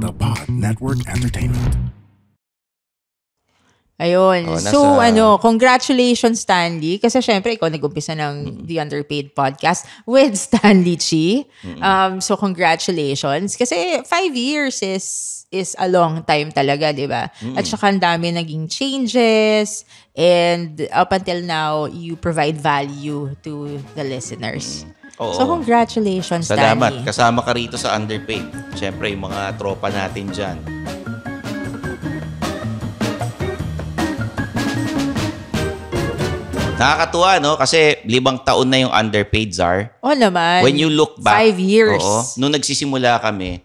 The Pod Network Entertainment. Ayun. So, congratulations, Stanley. Kasi syempre, ikaw nag-umpisa ng The Underpaid Podcast with Stanley Chi. So, congratulations. Kasi 5 years is a long time talaga, di ba? At saka ang dami naging changes. And up until now, you provide value to the listeners. Oo. So, congratulations, Salamat. Stanley. Kasama ka rito sa Underpaid. Siyempre, yung mga tropa natin dyan. Nakakatuwa, no? Kasi 5 taon na yung Underpaid, Zar. Oo naman. When you look back. 5 years. Nung nagsisimula kami,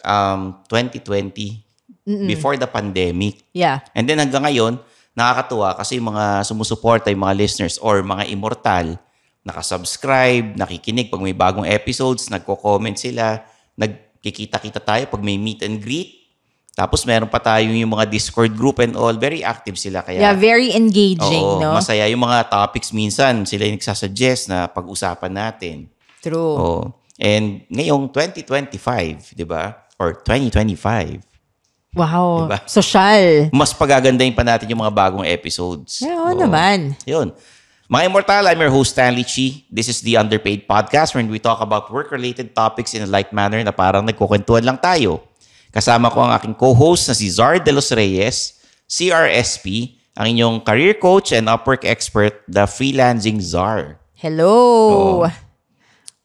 2020, before the pandemic. Yeah. And then hanggang ngayon, nakakatuwa kasi yung mga sumusuporta, yung mga listeners or mga immortal, nakasubscribe, nakikinig pag may bagong episodes, nagko-comment sila, nagkikita-kita tayo pag may meet and greet. Tapos meron pa tayong yung mga Discord group and all. Very active sila. Kaya, yeah, very engaging, no? Masaya yung mga topics minsan. Sila yung nagsasuggest na pag-usapan natin. True. And ngayong 2025, di ba? Or 2025. Wow. Diba? Social. Mas pagagandahin pa natin yung mga bagong episodes. Yeah, oo naman. Yun. Mga Immortal, I'm your host, Stanley Chi. This is the Underpaid Podcast wherein we talk about work-related topics in a light manner na parang nagkukwentuhan lang tayo. Kasama ko ang aking co-host na si Zar De Los Reyes, CRSP, ang inyong career coach and Upwork expert, the freelancing Zar. Hello!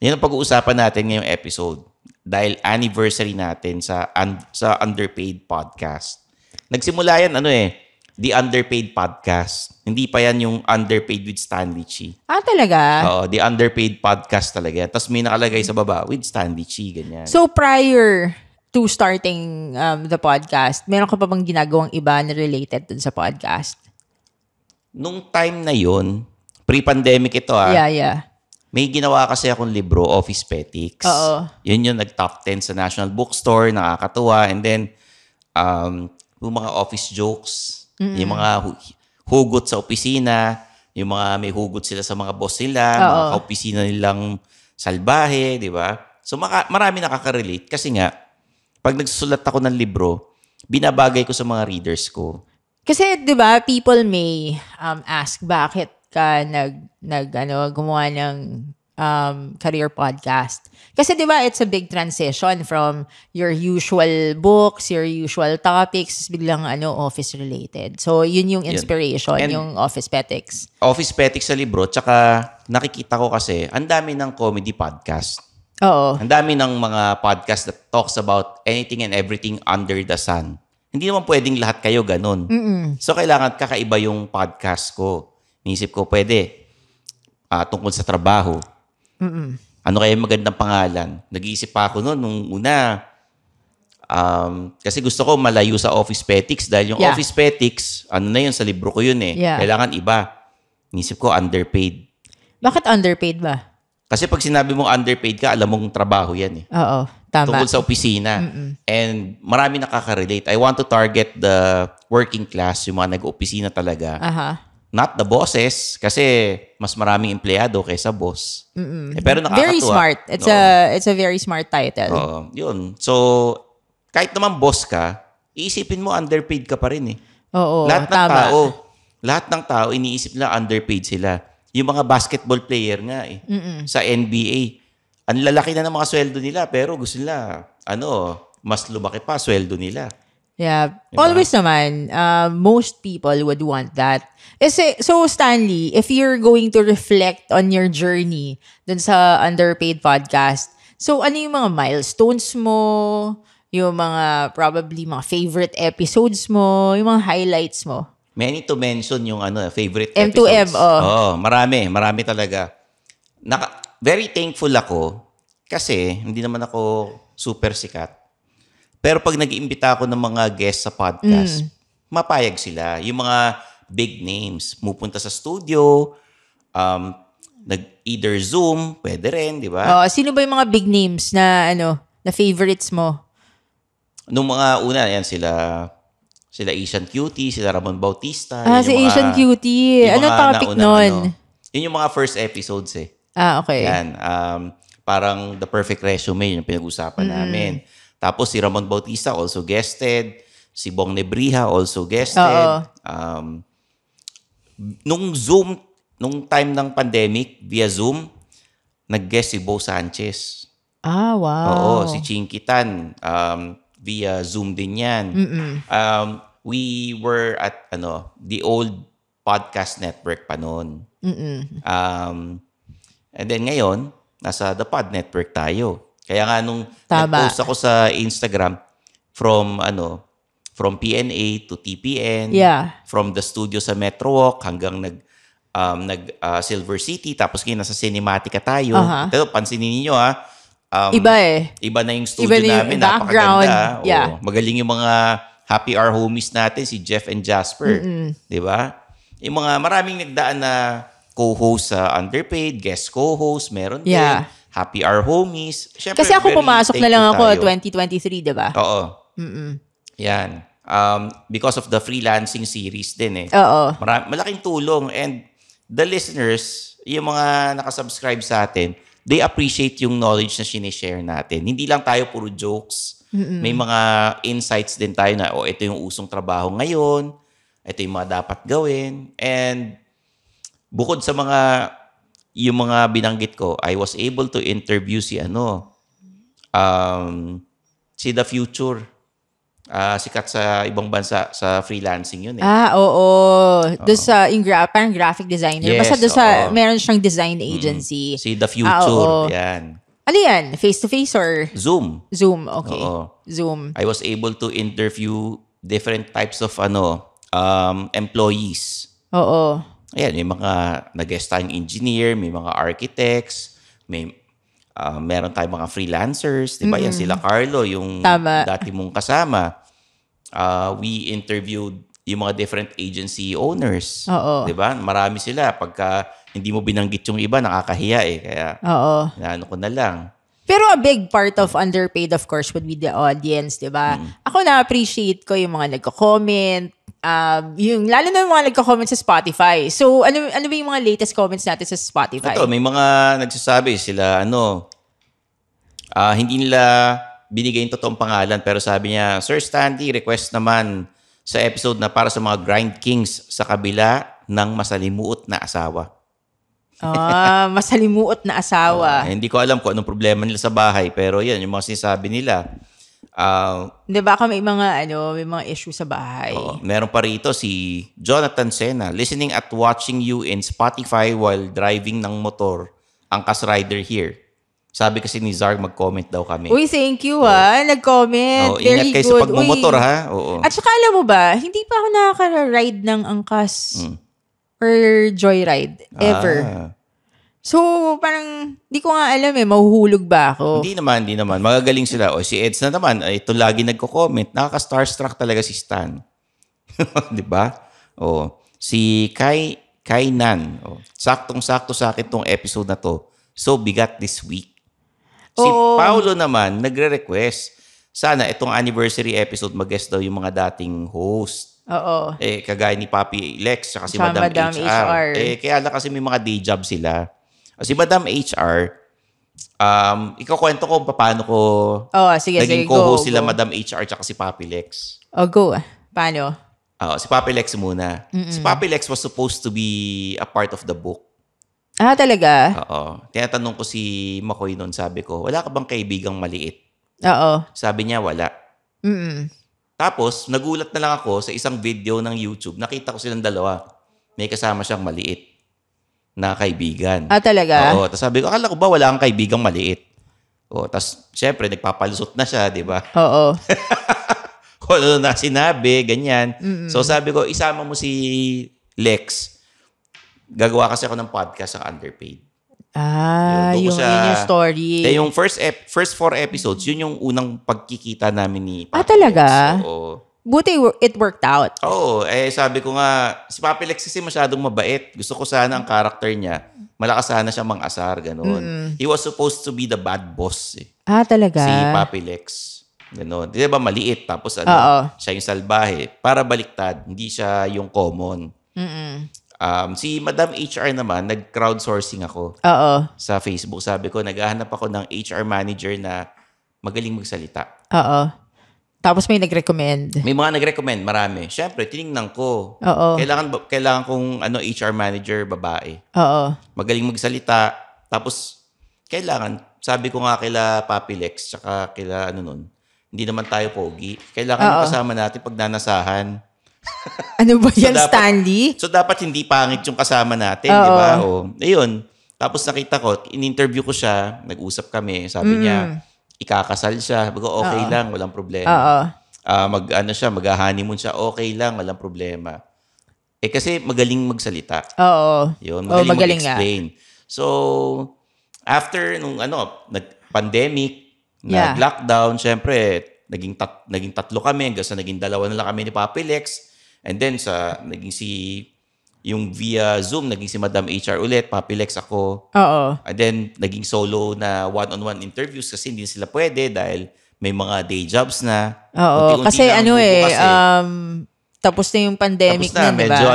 Yan ang pag-uusapan natin ngayong episode dahil anniversary natin sa Underpaid Podcast. Nagsimula yan, The Underpaid Podcast. Hindi pa yan yung Underpaid with Stanley Chi. Ah, talaga? Oo, The Underpaid Podcast talaga. Tapos may nakalagay sa baba, with Stanley Chi, ganyan. So, prior to starting the podcast, meron ka pa bang ginagawang iba na related dun sa podcast? Nung time na yun, pre-pandemic ito Yeah. may ginawa kasi akong libro, Office Petics. Oo. Yun yung nag-top 10 sa National Bookstore, nakakatuwa. And then, yung mga office jokes, yung mga hugot sa opisina, yung mga may hugot sila sa mga boss nila, mga ka-opisina nilang salbahe, di ba? So, marami nakaka-relate kasi nga, pag nagsusulat ako ng libro, binabagay ko sa mga readers ko. Kasi, di ba, people may ask bakit ka gumawa ng career podcast. Kasi, di ba, it's a big transition from your usual books, your usual topics, biglang office-related. So, yun yung inspiration, yung Office Petics. Office Petics sa libro, tsaka nakikita ko kasi, ang dami ng comedy podcast. Oo. Ang dami ng mga podcast that talks about anything and everything under the sun. Hindi naman pwedeng lahat kayo ganun. So, kailangan kakaiba yung podcast ko. Niisip ko, pwede tungkol sa trabaho. Ano kaya magandang pangalan? Nag-iisip pa ako noon nung una. Kasi gusto ko malayo sa Office Petics dahil yung Office Petics, na yun, sa libro ko yun eh. Yeah. Kailangan iba. Niisip ko, underpaid. Bakit underpaid ba? Kasi pag sinabi mong underpaid ka, alam mong trabaho yan eh. Oo, tama. Tungkol sa opisina. And marami nakaka-relate. I want to target the working class, yung mga nag-opisina talaga. Not the bosses, kasi mas maraming empleyado kaysa boss. Pero nakakatuwa. Very smart. It's a very smart title. Oo, yun. So, kahit naman boss ka, iisipin mo underpaid ka pa rin eh. Oo, Lahat ng tao, iniisip nila underpaid sila. Yung mga basketball player nga eh. Sa NBA. Ang lalaki na ng mga sweldo nila, pero gusto nila, mas lumaki pa sweldo nila. Yeah. Diba? Always naman, most people would want that. So, Stanley, if you're going to reflect on your journey dun sa Underpaid Podcast, so ano yung mga milestones mo, yung mga probably mga favorite episodes mo, yung mga highlights mo? Many to mention yung favorite M2M, episodes. Marami talaga. Very thankful ako kasi hindi naman ako super sikat. Pero pag nag-iimbita ako ng mga guests sa podcast, mapayag sila. Yung mga big names, pupunta sa studio, either Zoom, pwede rin, di ba? Sino ba yung mga big names na favorites mo? Nung mga una, yan sila Asian Cutie, sila Ramon Bautista. Si Asian Cutie. Anong topic nun? Yun yung mga first episodes eh. Okay. Yan. Parang The Perfect Resume, yung pinag-usapan namin. Tapos si Ramon Bautista also guested. Si Bong Nebrija also guested. Nung time ng pandemic, via Zoom, nag-guest si Bo Sanchez. Wow. Oo, si Chinky Tan, via Zoom din yan. We were at the old podcast network pa noon. And then ngayon, nasa The Pod Network tayo. Kaya nga nung nag-post ako sa Instagram from PNA to TPN, from the studio sa Metro Walk hanggang Silver City, tapos ngayon nasa Cinematica tayo. Pero pansinin niyo iba na yung studio namin, napakaganda. Yeah. Magaling yung mga happy hour homies natin, si Jeff and Jasper. 'Di ba? Yung mga maraming nagdaan na co-host sa Underpaid, guest co-host, meron din. Happy hour homies. Siyempre, kasi ako pumasok na lang ako tayo. 2023, 'di ba? Oo. Yan. Because of the freelancing series din Oo. Malaking tulong, and the listeners, yung mga nakasubscribe sa atin, they appreciate yung knowledge na sinishare natin. Hindi lang tayo puro jokes. May mga insights din tayo na, ito yung usong trabaho ngayon, ito yung mga dapat gawin. And bukod sa yung mga binanggit ko, I was able to interview si The Future. Sikat sa ibang bansa sa freelancing yun oo. Doon sa parang graphic designer. Yes, basta doon meron siyang design agency. Si The Future, yan. Ano yan? Face-to-face or? Zoom. Zoom, okay. Oo. Zoom. I was able to interview different types of employees. Oo. Ayan, may mga nag-guest tayong engineer, may mga architects, meron tayong mga freelancers, di ba? Yan sila Carlo, yung dati mong kasama. We interviewed yung mga different agency owners. Oo. Di ba? Marami sila. Pagka hindi mo binanggit yung iba, nakakahiya Kaya, naano ko na lang. Pero a big part of Underpaid, of course, would be the audience, di ba? Ako na-appreciate ko yung mga nagko-comment, lalo na yung mga nagko-comment sa Spotify. So, ano ba yung mga latest comments natin sa Spotify? Ito, may mga nagsasabi sila, hindi nila binigay yung totoong pangalan, pero sabi niya, Sir Stanley, request naman sa episode na para sa mga grind kings sa kabila ng masalimuot na asawa. Masalimuot na asawa. Hindi ko alam kung anong problema nila sa bahay, pero yan, yung mga sinasabi nila. Di ba may mga issue sa bahay? Meron pa rito si Jonathan Sena, listening at watching you in Spotify while driving ng motor, ang Kas Rider here. Sabi kasi ni Zarg, mag-comment daw kami. Uy, thank you nag-comment. Ingat kayo sa pagmumotor ha. At saka alam mo ba, hindi pa ako nakaka-ride ng angkas or joyride ever. So, parang, di ko nga alam mahuhulog ba ako? Hindi naman. Magagaling sila. Si Eds na naman, ito lagi nagko-comment. Nakaka-starstruck talaga si Stan. Di ba? Si Kai Nan. Saktong-sakto sa akin tong episode na to. So, bigat this week. Si Paolo naman, nagre-request. Sana itong anniversary episode, mag-guest daw yung mga dating host. Oo. Kagaya ni Papi Lex, saka si Madam HR. Kaya lang kasi may mga day job sila. Si Madam HR, ikakwento ko paano ko naging co-host sila Madam HR tsaka si Papi Lex. Go. Paano? Si Papi Lex muna. Si Papi Lex was supposed to be a part of the book. Talaga? Oo. Tinatanong ko si Makoy noon, sabi ko, wala ka bang kaibigang maliit? Oo. Sabi niya, wala. Tapos, nagulat na lang ako sa isang video ng YouTube. Nakita ko silang dalawa. May kasama siyang maliit na kaibigan. Talaga? Oo. Tapos sabi ko, akala ko ba wala kang kaibigang maliit? Tapos, syempre, nagpapalusot na siya, di ba? Oo. Kung ano na sinabi, ganyan. So sabi ko, isama mo si Lex. Gagawa kasi ako ng podcast sa Underpaid. Yun yung story. Yung first 4 episodes, yun yung unang pagkikita namin ni Papi talaga? Lex. Oo. Buti it worked out. Sabi ko nga, si Papi Lex kasi masyadong mabait. Gusto ko sana ang character niya, malakas sana siya mang-asar, gano'n. He was supposed to be the bad boss. Talaga? Si Papi Lex. Gano'n. Di ba maliit, tapos siya yung salbahe. Para baliktad, hindi siya yung common. Si Madam HR naman, nag-crowdsourcing ako sa Facebook. Sabi ko, naghahanap ako ng HR manager na magaling magsalita. Oo. Tapos may nag-recommend. May mga nag-recommend, marami. Siyempre, tiningnan ko. Oo. Kailangan kong HR manager, babae. Oo. Magaling magsalita. Tapos, sabi ko nga kila Papi Lex, tsaka kila hindi naman tayo pogi. Kailangan yung kasama natin pag nanasahan. Ano ba yan, Stanley? So, dapat hindi pangit yung kasama natin, di ba? Ayun. Tapos nakita ko, in-interview ko siya, nag-usap kami, sabi niya, ikakasal siya. Bago, okay lang, walang problema. Mag-honeymoon siya, okay lang, walang problema. Kasi magaling magsalita. Oo. Yun, magaling mag-explain. So, after nung nag-pandemic, nag-lockdown, syempre, naging tatlo kami, hanggang sa naging 2 na lang kami ni Papi Lex. And then, yung via Zoom, naging si Madam HR ulit, Papi Lex ako. Oo. And then, naging solo na one-on-one interviews kasi hindi sila pwede dahil may mga day jobs na. Oo. Kasi tapos na yung pandemic tapos na, diba? Medyo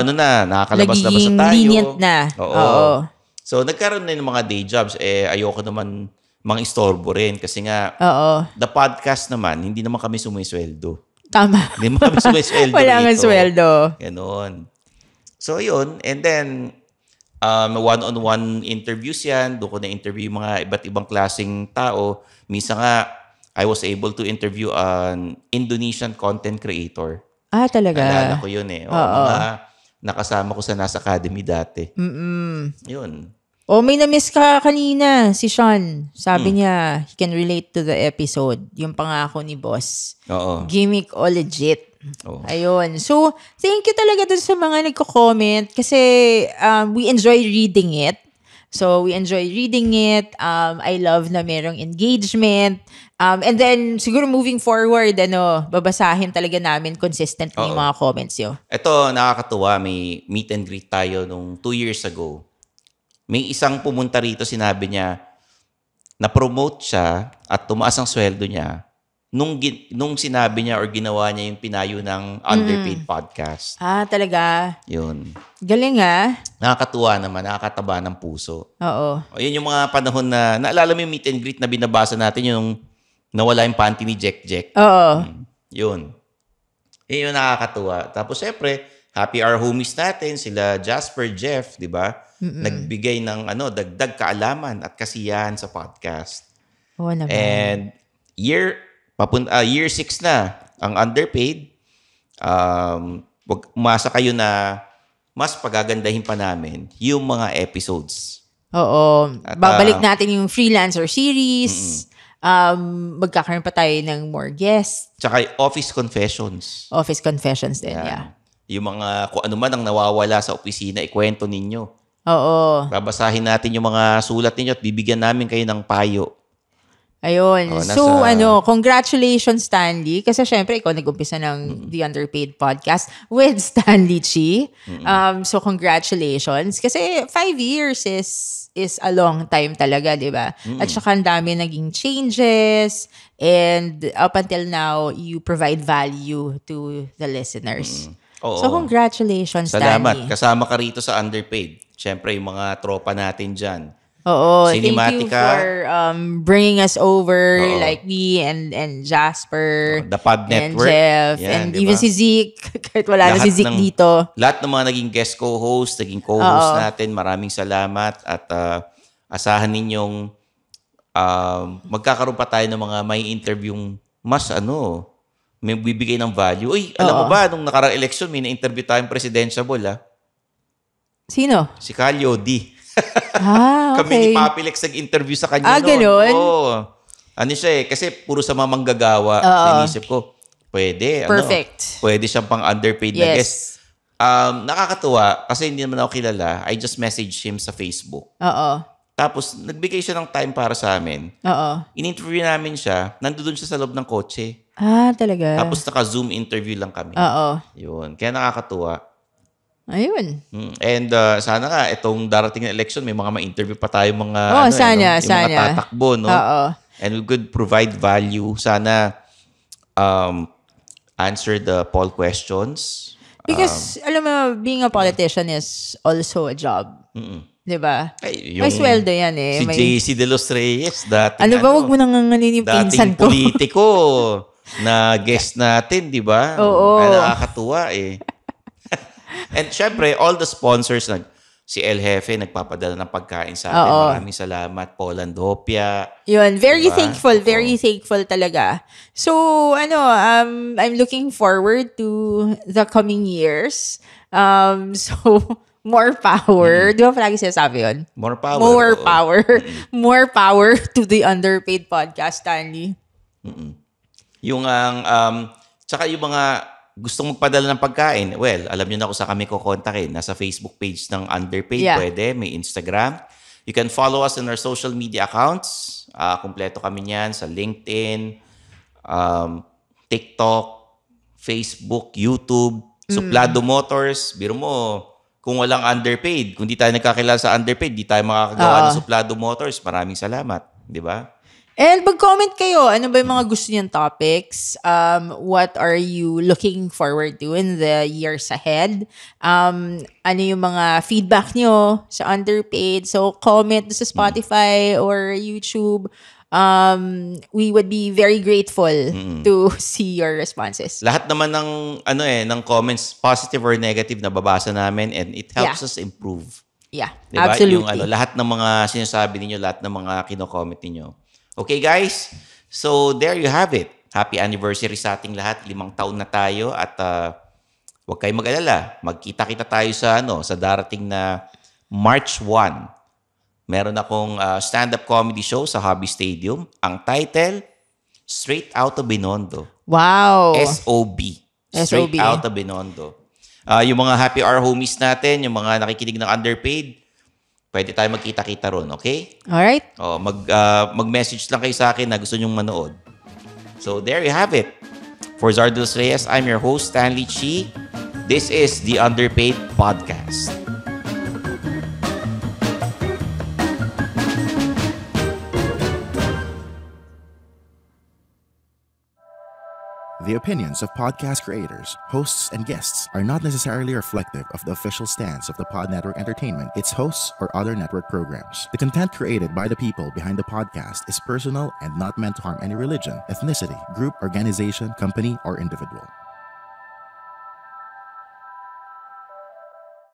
nakakalabas-labas sa tayo. Naging lenient na. Oo. So, nagkaroon na ng mga day jobs. Ayoko naman mga istorbo rin kasi nga, the podcast naman, hindi naman kami sumisweldo. Tama. Hindi naman kami sumisweldo Wala nga sweldo. Ganon. So, yun. And then, one-on-one interviews yan. Doon ko na-interview yung mga iba't ibang klaseng tao. Minsan nga, I was able to interview an Indonesian content creator. Talaga? Alala ko yun eh. Mga nakasama ko sa Nas Academy dati. Yun. May na-miss ka kanina, si Sean. Sabi niya, he can relate to the episode. Yung pangako ni boss. Oo. Gimmick o legit. Oh. Ayun. So, thank you talaga dun sa mga nagko-comment kasi we enjoy reading it. So, we enjoy reading it. I love na merong engagement. And then, siguro moving forward, babasahin talaga namin consistently yung mga comments yun. Ito, nakakatuwa. May meet and greet tayo nung 2 years ago. May isang pumunta rito, sinabi niya, na-promote siya at tumaas ang sweldo niya nung sinabi niya or ginawa niya yung pinayo ng Underpaid Podcast. Talaga? Yun. Galing Nakakatuwa naman, nakakataba ng puso. Oo. Yun yung mga panahon na, naalala mo yung meet and greet na binabasa natin, yung nawala yung panty ni Jack. Oo. Yun. Yun yung nakakatuwa. Tapos syempre, happy our homies natin, sila Jasper, Jeff, di ba? Nagbigay ng dagdag kaalaman at kasiyahan sa podcast. Oo naman. And year 6 na ang Underpaid. Umasa kayo na mas pagagandahin pa namin yung mga episodes. Oo. Babalik natin yung freelancer series. Magkakaroon pa tayo ng more guests. Tsaka office confessions. Office confessions din, yeah. Yung mga kung ano man ang nawawala sa opisina, ikwento ninyo. Oo. Babasahin natin yung mga sulat ninyo at bibigyan namin kayo ng payo. Ayun. So, congratulations, Stanley. Kasi syempre, ikaw nag-umpisa ng The Underpaid Podcast with Stanley Chi. So, congratulations. Kasi 5 years is a long time talaga, di ba? At saka ang dami naging changes. And up until now, you provide value to the listeners. So, congratulations, Salamat. Stanley. Kasama ka rito sa Underpaid. Syempre, yung mga tropa natin dyan. Oo, thank you Cinematica. for bringing us over, like me and Jasper, The Pod and Network. Jeff, Yan, and diba? even si Zeke, kahit wala na si Zeke dito. Lahat ng mga naging guest co-host, naging co-host natin, maraming salamat at asahan ninyong magkakaroon pa tayo ng mga may interviewing mas may bibigay ng value. Uy, alam mo ba, nung nakarang election, may na-interview tayong presidentiable, Sino? Si Calio D. Okay. Kami ni Papi Lex nag-interview sa kanya noon. Ganun? Oo. Siya kasi puro sa mga manggagawa. Inisip ko, pwede. Perfect. Pwede siyang pang underpaid na guest. Nakakatuwa kasi hindi naman ako kilala. I just messaged him sa Facebook. Oo. Tapos, nagbigay siya ng time para sa amin. Oo. In-interview namin siya. Nandoon siya sa loob ng kotse. Talaga? Tapos, naka-Zoom interview lang kami. Oo. Yun. Kaya nakakatuwa. Ayun. And sana nga, itong darating na election, may mga ma-interview pa tayo mga, sana. mga tatakbo, no? Oo. And we could provide value. Sana answer the poll questions. Because, alam mo, being a politician is also a job. Diba? Ay, May sweldo yan eh. Si JC De Los Reyes, dating Ano ba, wag mo nang nganin yung pinsan dating ko. politiko na guest natin, di ba? Oo. Ay, nakakatuwa eh. And syempre, all the sponsors, si El Jefe nagpapadala ng pagkain sa atin. Oo. Maraming salamat. Polandopia. Yun, very Diba? thankful, very thankful talaga. So, I'm looking forward to the coming years. So, more power. Di ba palagi sinasabi yun? More power. More oo. power. More power to the Underpaid Podcast, Stanley. Yung tsaka yung mga gustong magpadala ng pagkain, well, alam nyo na kung saan kami kukontakin. Nasa Facebook page ng Underpaid, pwede. May Instagram. You can follow us on our social media accounts. Kumpleto kami niyan sa LinkedIn, TikTok, Facebook, YouTube, Suplado Motors. Biro mo, kung walang Underpaid, kung di tayo nagkakilala sa Underpaid, di tayo makakagawa ng Suplado Motors. Maraming salamat. Di ba? And pag-comment kayo, ano ba yung mga gusto niyong topics? What are you looking forward to in the years ahead? Ano yung mga feedback niyo sa Underpaid? So, comment sa Spotify or YouTube. We would be very grateful to see your responses. Lahat naman ng ng comments, positive or negative, nababasa namin and it helps us improve. Yeah, diba? absolutely. Yung lahat ng mga sinasabi ninyo, lahat ng mga kino-comment ninyo. Okay guys, so there you have it. Happy anniversary sa ating lahat. 5 taon na tayo at huwag kayong mag-alala. Magkita-kita tayo sa darating na March 1. Meron akong stand-up comedy show sa Hobby Stadium. Ang title, Straight Outta Binondo. Wow. SOB. Straight Outta Binondo. Yung mga happy hour homies natin, yung mga nakikinig ng Underpaid, pwede tayo magkita-kita ron, okay? Alright. Mag-message lang kayo sa akin na gusto nyong manood. So, there you have it. For Zardos Reyes, I'm your host, Stanley Chi. This is the Underpaid Podcast. The opinions of podcast creators, hosts, and guests are not necessarily reflective of the official stance of the Pod Network Entertainment, its hosts, or other network programs. The content created by the people behind the podcast is personal and not meant to harm any religion, ethnicity, group, organization, company, or individual.